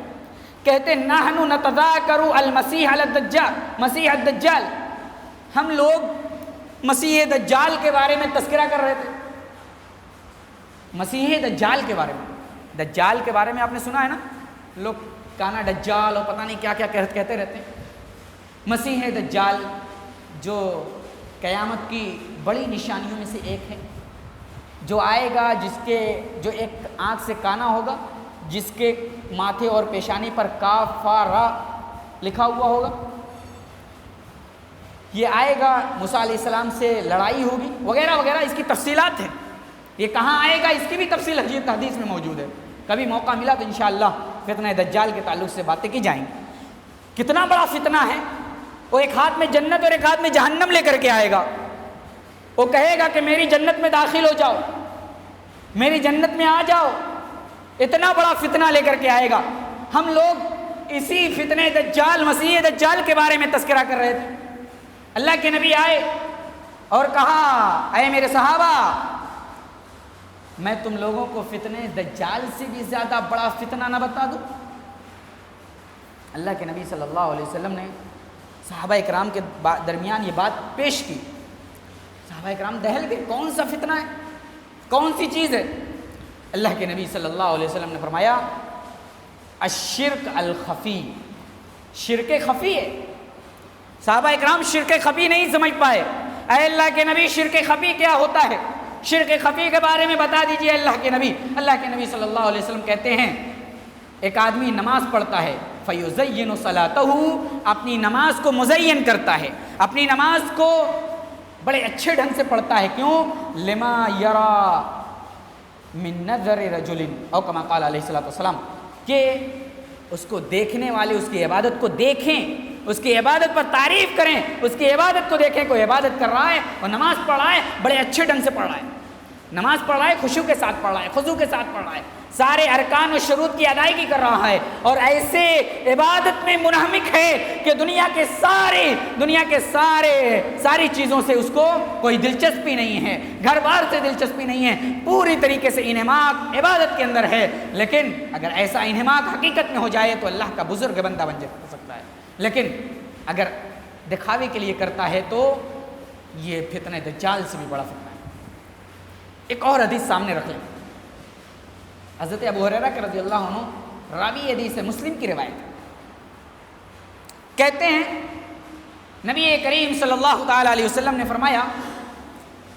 Speaker 1: کہتے ہیں نحن نتذاکر المسیح الدجال، مسیح الدجال، ہم لوگ مسیح دجال کے بارے میں تذکرہ کر رہے تھے۔ مسیح دجال کے بارے میں، دجال کے بارے میں آپ نے سنا ہے نا، لوگ کانا دجال اور پتہ نہیں کیا کیا کہتے رہتے ہیں۔ مسیح دجال جو قیامت کی بڑی نشانیوں میں سے ایک ہے، جو آئے گا، جو ایک آنکھ سے کانا ہوگا، جس کے ماتھے اور پیشانی پر کافارا لکھا ہوا ہوگا، یہ آئے گا، موسیٰ علیہ السلام سے لڑائی ہوگی وغیرہ وغیرہ، اس کی تفصیلات ہیں۔ یہ کہاں آئے گا اس کی بھی تفصیل حدیث میں موجود ہے، کبھی موقع ملا تو انشاءاللہ فتنہ دجال کے تعلق سے باتیں کی جائیں گی۔ کتنا بڑا فتنہ ہے، وہ ایک ہاتھ میں جنت اور ایک ہاتھ میں جہنم لے کر کے آئے گا۔ وہ کہے گا کہ میری جنت میں داخل ہو جاؤ، میری جنت میں آ جاؤ، اتنا بڑا فتنہ لے کر کے آئے گا۔ ہم لوگ اسی فتنہ دجال، مسیح دجال کے بارے میں تذکرہ کر رہے تھے۔ اللہ کے نبی آئے اور کہا، اے میرے صحابہ، میں تم لوگوں کو فتنہ دجال سے بھی زیادہ بڑا فتنہ نہ بتا دوں؟ اللہ کے نبی صلی اللہ علیہ وسلم نے صحابہ اکرام کے درمیان یہ بات پیش کی۔ صحابہ اکرام دہل گئے، کون سا فتنہ ہے، کون سی چیز ہے؟ اللہ کے نبی صلی اللہ علیہ وسلم نے فرمایا، الشرک الخفی، شرک خفی ہے۔ صحابہ اکرام شرک خفی نہیں سمجھ پائے۔ اے اللہ کے نبی، شرک خفی کیا ہوتا ہے؟ شرک خفی کے بارے میں بتا دیجئے اللہ کے نبی۔ اللہ کے نبی صلی اللہ علیہ وسلم کہتے ہیں، ایک آدمی نماز پڑھتا ہے، فَيُزَيِّنُ صَلَاتَهُ، اپنی نماز کو مزین کرتا ہے، اپنی نماز کو بڑے اچھے ڈھنگ سے پڑھتا ہے۔ کیوں؟ لما یرا من نظر رجل، او کما قال علیہ الصلوۃ والسلام، کہ اس کو دیکھنے والے اس کی عبادت کو دیکھیں، اس کی عبادت پر تعریف کریں، اس کی عبادت کو دیکھیں، کوئی عبادت کر رہا ہے اور نماز پڑھ رہا ہے، بڑے اچھے ڈھنگ سے پڑھ رہا ہے، نماز پڑھ رہا ہے، خشوع کے ساتھ پڑھ رہا ہے، خضوع کے ساتھ پڑھ رہا ہے، سارے ارکان و شروط کی ادائیگی کر رہا ہے، اور ایسے عبادت میں منہمک ہے کہ دنیا کے ساری چیزوں سے اس کو کوئی دلچسپی نہیں ہے، گھر بار سے دلچسپی نہیں ہے، پوری طریقے سے انہماک عبادت کے اندر ہے۔ لیکن اگر ایسا انہماک حقیقت میں ہو جائے تو اللہ کا بزرگ بندہ بن سکتا ہے، لیکن اگر دکھاوے کے لیے کرتا ہے تو یہ فتنہ دجال سے بھی بڑا فتنہ ہے۔ ایک اور حدیث سامنے رکھ لیں، حضرت ابو ہریرہ رضی اللہ عنہ، راوی حدیث مسلم کی روایت ہے، کہتے ہیں نبی کریم صلی اللہ تعالی علیہ وسلم نے فرمایا،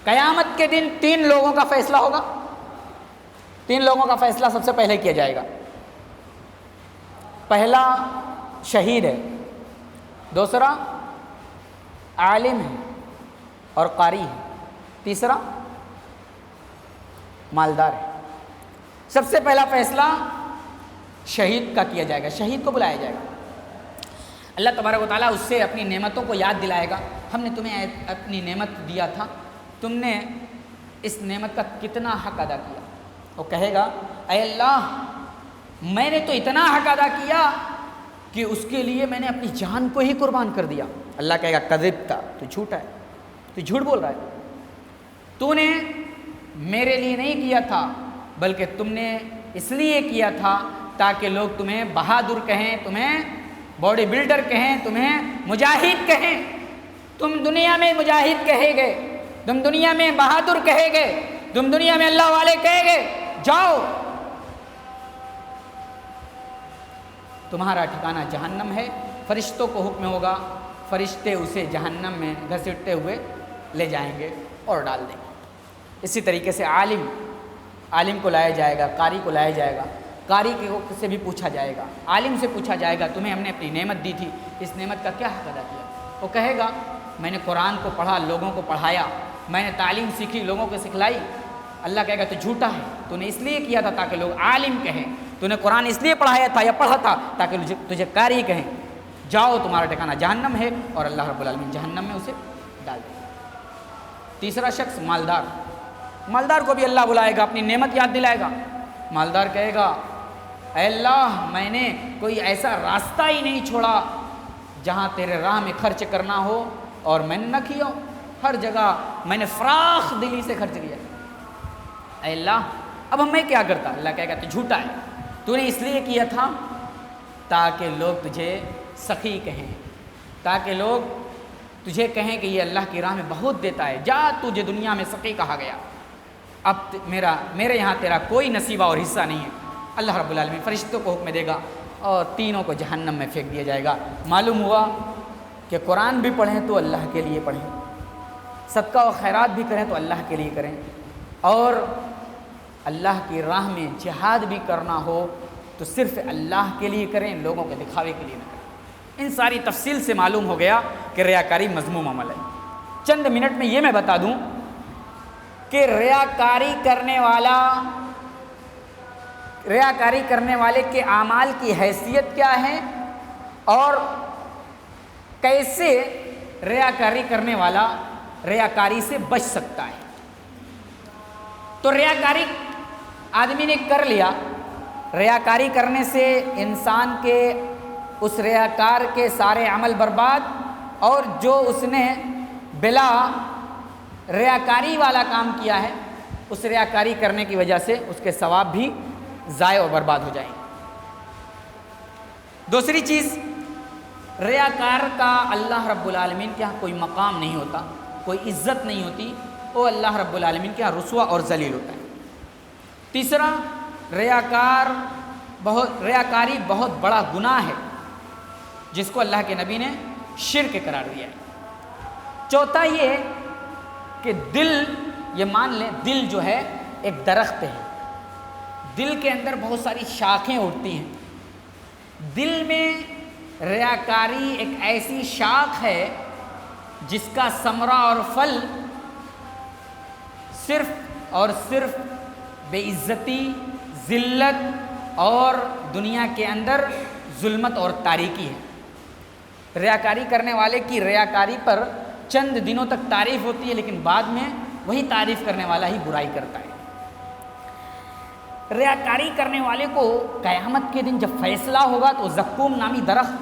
Speaker 1: قیامت کے دن 3 لوگوں کا فیصلہ ہوگا۔ 3 لوگوں کا فیصلہ سب سے پہلے کیا جائے گا۔ پہلا شہید ہے، دوسرا عالم ہے اور قاری ہے، تیسرا مالدار ہے۔ سب سے پہلا فیصلہ شہید کا کیا جائے گا، شہید کو بلایا جائے گا۔ اللہ تبارک و تعالیٰ اس سے اپنی نعمتوں کو یاد دلائے گا، ہم نے تمہیں اپنی نعمت دیا تھا، تم نے اس نعمت کا کتنا حق ادا کیا۔ وہ کہے گا، اے اللہ، میں نے تو اتنا حق ادا کیا کہ اس کے لیے میں نے اپنی جان کو ہی قربان کر دیا۔ اللہ کہے گا، کذبتا، تو جھوٹا ہے، تو جھوٹ بول رہا ہے، تو نے میرے لیے نہیں کیا تھا بلکہ تم نے اس لیے کیا تھا تاکہ لوگ تمہیں بہادر کہیں، تمہیں باڈی بلڈر کہیں، تمہیں مجاہد کہیں۔ تم دنیا میں مجاہد کہے گئے، تم دنیا میں بہادر کہے گئے، تم دنیا میں اللہ والے کہے گئے، جاؤ، تمہارا ٹھکانہ جہنم ہے۔ فرشتوں کو حکم ہوگا، فرشتے اسے جہنم میں گھسیٹتے ہوئے لے جائیں گے اور ڈال دیں گے۔ اسی طریقے سے عالم کو لایا جائے گا، قاری کو لایا جائے گا، قاری سے بھی پوچھا جائے گا، عالم سے پوچھا جائے گا، تمہیں ہم نے اپنی نعمت دی تھی، اس نعمت کا کیا حق ادا کیا؟ وہ کہے گا، میں نے قرآن کو پڑھا، لوگوں کو پڑھایا، میں نے تعلیم سیکھی، لوگوں کو سکھلائی۔ اللہ کہے گا، تو جھوٹا ہے، تو نے اس لیے کیا تھا تاکہ لوگ عالم کہیں، تو نے قرآن اس لیے پڑھایا تھا یا پڑھا تھا تاکہ تجھے قاری کہیں۔ جاؤ تمہارا ٹھکانہ جہنم ہے، اور اللہ رب العالمین جہنم میں اسے ڈال دے گا۔ تیسرا شخص مالدار، مالدار کو بھی اللہ بلائے گا، اپنی نعمت یاد دلائے گا۔ مالدار کہے گا اے اللہ میں نے کوئی ایسا راستہ ہی نہیں چھوڑا جہاں تیرے راہ میں خرچ کرنا ہو اور میں نے نہ کیا ہو، ہر جگہ میں نے فراخ دلی سے خرچ کیا۔ اے اللہ اب میں کیا کرتا؟ اللہ کہے گا تو جھوٹا ہے، تو نے اس لیے کیا تھا تاکہ لوگ تجھے سخی کہیں، تاکہ لوگ تجھے کہیں کہ یہ اللہ کی راہ میں بہت دیتا ہے، جا تجھے دنیا میں سخی کہا گیا، اب میرے یہاں تیرا کوئی نصیبہ اور حصہ نہیں ہے۔ اللہ رب العالمین فرشتوں کو حکم دے گا اور تینوں کو جہنم میں پھینک دیا جائے گا۔ معلوم ہوا کہ قرآن بھی پڑھیں تو اللہ کے لیے پڑھیں، صدقہ و خیرات بھی کریں تو اللہ کے لیے کریں، اور اللہ کی راہ میں جہاد بھی کرنا ہو تو صرف اللہ کے لیے کریں، لوگوں کے دکھاوے کے لیے نہ کریں۔ ان ساری تفصیل سے معلوم ہو گیا کہ ریاکاری مذموم عمل ہے۔ چند منٹ میں یہ میں بتا دوں کہ ریاکاری کرنے والے کے اعمال کی حیثیت کیا ہے اور کیسے ریاکاری کرنے والا ریاکاری سے بچ سکتا ہے۔ تو ریاکاری آدمی نے کر لیا، ریاکاری کرنے سے انسان کے اس ریاکار کے سارے عمل برباد، اور جو اس نے بلا ریاکاری والا کام کیا ہے اس ریاکاری کرنے کی وجہ سے اس کے ثواب بھی ضائع و برباد ہو جائیں۔ دوسری چیز، ریاکار کا اللہ رب العالمین کے ہاں کوئی مقام نہیں ہوتا، کوئی عزت نہیں ہوتی، وہ اللہ رب العالمین کے ہاں رسوا اور ذلیل ہوتا ہے۔ تیسرا، ریاکاری بہت بڑا گناہ ہے جس کو اللہ کے نبی نے شرک قرار دیا ہے۔ چوتھا یہ کہ دل، یہ مان لیں دل جو ہے ایک درخت ہے، دل کے اندر بہت ساری شاخیں اٹھتی ہیں، دل میں ریاکاری ایک ایسی شاخ ہے جس کا ثمرہ اور پھل صرف اور صرف بے عزتی، ذلت اور دنیا کے اندر ظلمت اور تاریکی ہے۔ ریاکاری کرنے والے کی ریاکاری پر چند دنوں تک تعریف ہوتی ہے، لیکن بعد میں وہی تعریف کرنے والا ہی برائی کرتا ہے۔ ریاکاری کرنے والے کو قیامت کے دن جب فیصلہ ہوگا تو زقوم نامی درخت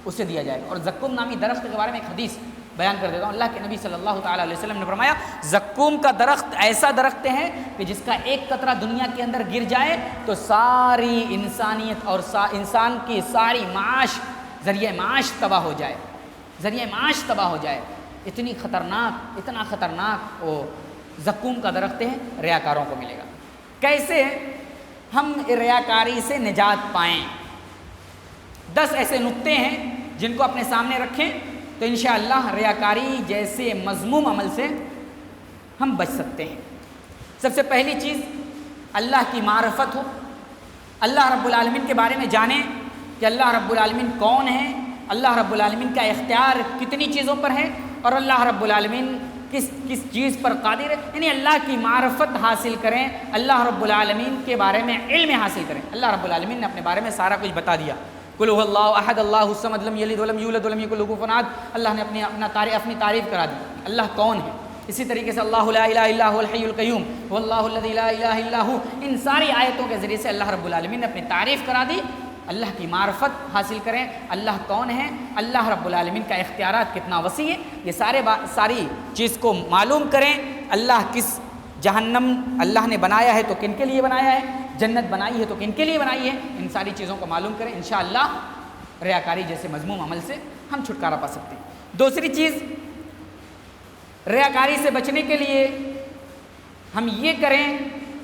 Speaker 1: اسے دیا جائے گا، اور زقوم نامی درخت کے بارے میں ایک حدیث بیان کر دیتا ہوں۔ اللہ کے نبی صلی اللہ تعالیٰ علیہ وسلم نے فرمایا زقوم کا درخت ایسا درخت ہے کہ جس کا ایک قطرہ دنیا کے اندر گر جائے تو ساری انسانیت اور انسان کی ساری معاش، ذریعہ معاش تباہ ہو جائے، ذریعہ معاش تباہ ہو جائے۔ اتنا خطرناک وہ زقوم کا درخت ہے، ریاکاروں کو ملے گا۔ کیسے ہم ریاکاری سے نجات پائیں؟ 10 ایسے نقطے ہیں جن کو اپنے سامنے رکھیں تو انشاءاللہ ریاکاری جیسے مذموم عمل سے ہم بچ سکتے ہیں۔ سب سے پہلی چیز، اللہ کی معرفت ہو، اللہ رب العالمین کے بارے میں جانیں کہ اللہ رب العالمین کون ہے، اللہ رب العالمین کا اختیار کتنی چیزوں پر ہے، اور اللہ رب العالمین کس چیز پر قادر ہے، یعنی اللہ کی معرفت حاصل کریں، اللہ رب العالمین کے بارے میں علم حاصل کریں۔ اللہ رب العالمین نے اپنے بارے میں سارا کچھ بتا دیا، قل هو اللہ احد اللہ الصمد لم یلد ولم یولد ولم یکن له کفوا احد۔ اللہ نے اپنی تعریف کرا دی، اللہ کون ہے۔ اسی طریقے سے اللہ لا الہ الا هو الحی القیوم هو اللہ الذی لا الہ الا هو، ان ساری آیتوں کے ذریعے سے اللہ رب العالمین نے اپنی تعریف کرا دی۔ اللہ کی معرفت حاصل کریں، اللہ کون ہے، اللہ رب العالمین کا اختیارات کتنا وسیع ہے، یہ ساری چیز کو معلوم کریں۔ اللہ کس جہنم اللہ نے بنایا ہے تو کن کے لیے بنایا ہے، جنت بنائی ہے تو کن کے لیے بنائی ہے، ان ساری چیزوں کو معلوم کریں، انشاءاللہ ریاکاری جیسے مذموم عمل سے ہم چھٹکارا پا سکتے ہیں۔ دوسری چیز، ریاکاری سے بچنے کے لیے ہم یہ کریں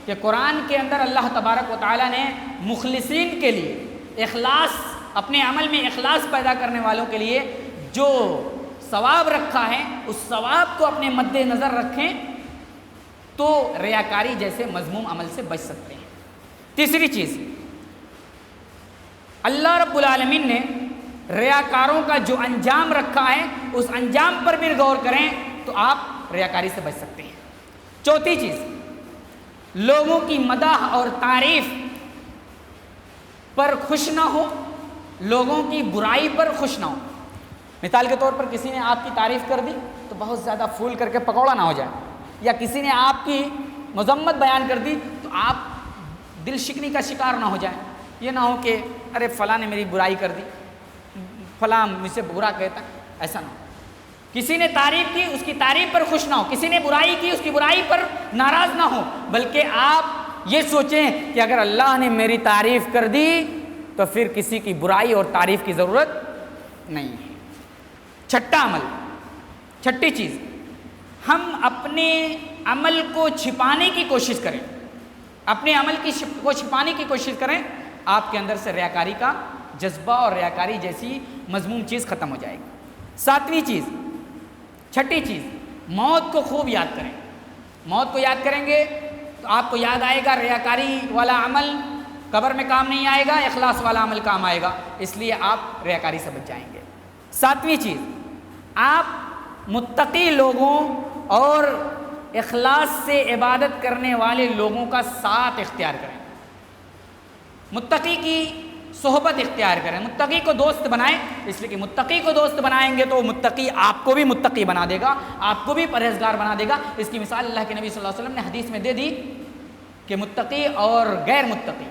Speaker 1: کہ قرآن کے اندر اللہ تبارک و تعالیٰ نے مخلصین کے لیے اخلاص، اپنے عمل میں اخلاص پیدا کرنے والوں کے لیے جو ثواب رکھا ہے اس ثواب کو اپنے مد نظر رکھیں تو ریاکاری جیسے مذموم عمل سے بچ سکتے ہیں۔ تیسری چیز، اللہ رب العالمین نے ریاکاروں کا جو انجام رکھا ہے اس انجام پر بھی غور کریں تو آپ ریاکاری سے بچ سکتے ہیں۔ چوتھی چیز، لوگوں کی مدح اور تعریف پر خوش نہ ہو، لوگوں کی برائی پر خوش نہ ہو۔ مثال کے طور پر کسی نے آپ کی تعریف کر دی تو بہت زیادہ پھول کر کے پکوڑا نہ ہو جائے، یا کسی نے آپ کی مذمت بیان کر دی تو آپ دل شکنی کا شکار نہ ہو جائیں۔ یہ نہ ہو کہ ارے فلاں نے میری برائی کر دی، فلاں مجھ سے برا کہتا، ایسا نہ ہو۔ کسی نے تعریف کی اس کی تعریف پر خوش نہ ہو، کسی نے برائی کی اس کی برائی پر ناراض نہ ہو، بلکہ آپ یہ سوچیں کہ اگر اللہ نے میری تعریف کر دی تو پھر کسی کی برائی اور تعریف کی ضرورت نہیں ہے۔ چھٹا عمل، چھٹی چیز، ہم اپنے عمل کو چھپانے کی کوشش کریں، اپنے عمل کو چھپانے کی کوشش کریں، آپ کے اندر سے ریاکاری کا جذبہ اور ریاکاری جیسی مذموم چیز ختم ہو جائے گی۔ ساتویں چیز، چھٹی چیز، موت کو خوب یاد کریں۔ موت کو یاد کریں گے تو آپ کو یاد آئے گا ریاکاری والا عمل قبر میں کام نہیں آئے گا، اخلاص والا عمل کام آئے گا، اس لیے آپ ریاکاری سے بچ جائیں گے۔ ساتویں چیز، آپ متقی لوگوں اور اخلاص سے عبادت کرنے والے لوگوں کا ساتھ اختیار کریں، متقی کی صحبت اختیار کریں، متقی کو دوست بنائیں، اس لیے کہ متقی کو دوست بنائیں گے تو وہ متقی آپ کو بھی متقی بنا دے گا، آپ کو بھی پرہیزگار بنا دے گا۔ اس کی مثال اللہ کے نبی صلی اللہ علیہ وسلم نے حدیث میں دے دی کہ متقی اور غیر متقی،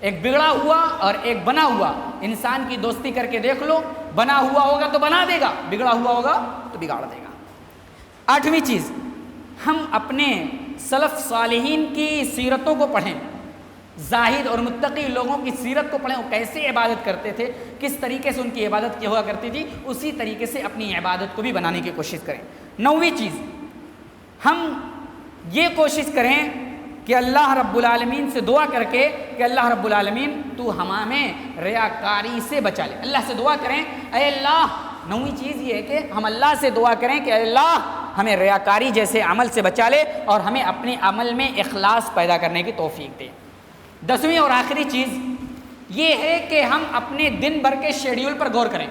Speaker 1: ایک بگڑا ہوا اور ایک بنا ہوا انسان کی دوستی کر کے دیکھ لو، بنا ہوا ہوگا تو بنا دے گا، بگڑا ہوا ہوگا تو بگاڑ دے گا۔ آٹھویں چیز، ہم اپنے سلف صالحین کی سیرتوں کو پڑھیں، زاہد اور متقی لوگوں کی سیرت کو پڑھیں، وہ کیسے عبادت کرتے تھے، کس طریقے سے ان کی عبادت کی ہوا کرتی تھی، اسی طریقے سے اپنی عبادت کو بھی بنانے کی کوشش کریں۔ نویں چیز، ہم یہ کوشش کریں کہ اللہ رب العالمین سے دعا کر کے کہ اللہ رب العالمین تو ہمیں ریاکاری سے بچا لے، اللہ سے دعا کریں اے اللہ۔ نویں چیز یہ ہے کہ ہم اللہ سے دعا کریں کہ اے اللہ ہمیں ریاکاری جیسے عمل سے بچا لے اور ہمیں اپنے عمل میں اخلاص پیدا کرنے کی توفیق دے۔ دسویں اور آخری چیز یہ ہے کہ ہم اپنے دن بھر کے شیڈیول پر غور کریں،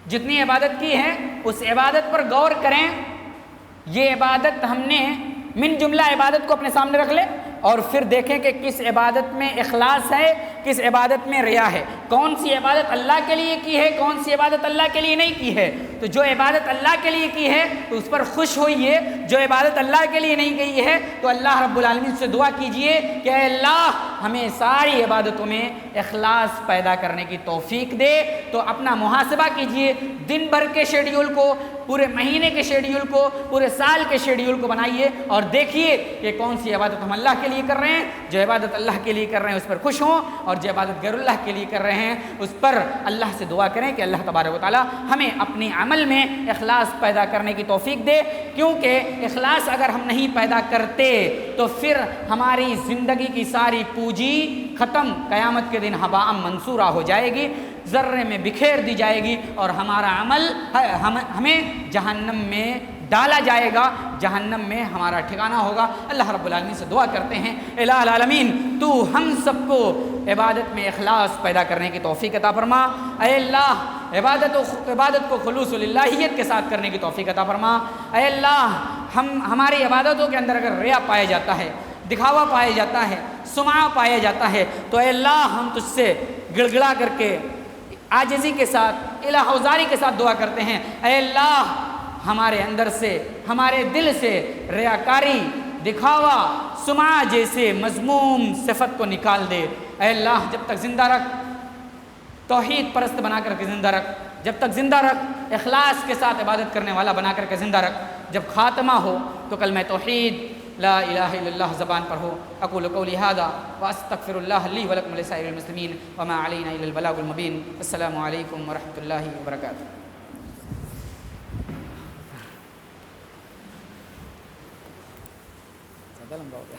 Speaker 1: جتنی عبادت کی ہے اس عبادت پر غور کریں۔ یہ عبادت ہم نے من جملہ عبادت کو اپنے سامنے رکھ لیں اور پھر دیکھیں کہ کس عبادت میں اخلاص ہے، کس عبادت میں ریا ہے، کون سی عبادت اللہ کے لیے کی ہے، کون سی عبادت اللہ کے لیے نہیں کی ہے۔ تو جو عبادت اللہ کے لیے کی ہے تو اس پر خوش ہوئیے، جو عبادت اللہ کے لیے نہیں کی ہے تو اللہ رب العالمین سے دعا کیجئے کہ اے اللہ ہمیں ساری عبادتوں میں اخلاص پیدا کرنے کی توفیق دے۔ تو اپنا محاسبہ کیجئے، دن بھر کے شیڈیول کو، پورے مہینے کے شیڈیول کو، پورے سال کے شیڈیول کو بنائیے اور دیکھیے کہ کون سی عبادت ہم اللہ کے لیے کر رہے ہیں، جو عبادت اللہ کے لیے کر رہے ہیں اس پر خوش ہوں، اور جو عبادت غیر اللہ کے لیے کر رہے ہیں اس پر اللہ سے دعا کریں کہ اللہ تبارک و تعالی ہمیں اپنے عمل میں اخلاص پیدا کرنے کی توفیق دے، کیونکہ اخلاص اگر ہم نہیں پیدا کرتے تو پھر ہماری زندگی کی ساری پونجی ختم، قیامت کے دن ہباء منصورہ ہو جائے گی، ذرے میں بکھیر دی جائے گی اور ہمارا عمل ہمیں جہنم میں ڈالا جائے گا، جہنم میں ہمارا ٹھکانہ ہوگا۔ اللہ رب العالمین سے دعا کرتے ہیں الہ العالمین تو ہم سب کو عبادت میں اخلاص پیدا کرنے کی توفیق عطا فرما۔ اے اللہ عبادت کو خلوص للہیت کے ساتھ کرنے کی توفیق عطا فرما۔ اے اللہ ہماری عبادتوں کے اندر اگر ریا پایا جاتا ہے، دکھاوا پایا جاتا ہے، سمعہ پایا جاتا ہے تو اے اللہ ہم تجھ سے گڑگڑا کر کے عاجزی کے ساتھ، الہوزاری کے ساتھ دعا کرتے ہیں اے اللہ ہمارے اندر سے، ہمارے دل سے ریاکاری، دکھاوا، سمعہ جیسے مذموم صفت کو نکال دے۔ اے اللہ جب تک زندہ رکھ، توحید پرست بنا کر کے زندہ رکھ، جب تک زندہ رکھ اخلاص کے ساتھ عبادت کرنے والا بنا کر کے زندہ رکھ، جب خاتمہ ہو تو کلمہ توحید لا الہ الا اللہ زبان پر ہو۔ اقول قولی ھذا واستغفر اللہ لی ولکم ولسائر المسلمین وما علینا الا البلاغ المبین۔ السلام علیکم ورحمۃ اللہ وبرکاتہ۔ زیادہ لمبا ہو گیا۔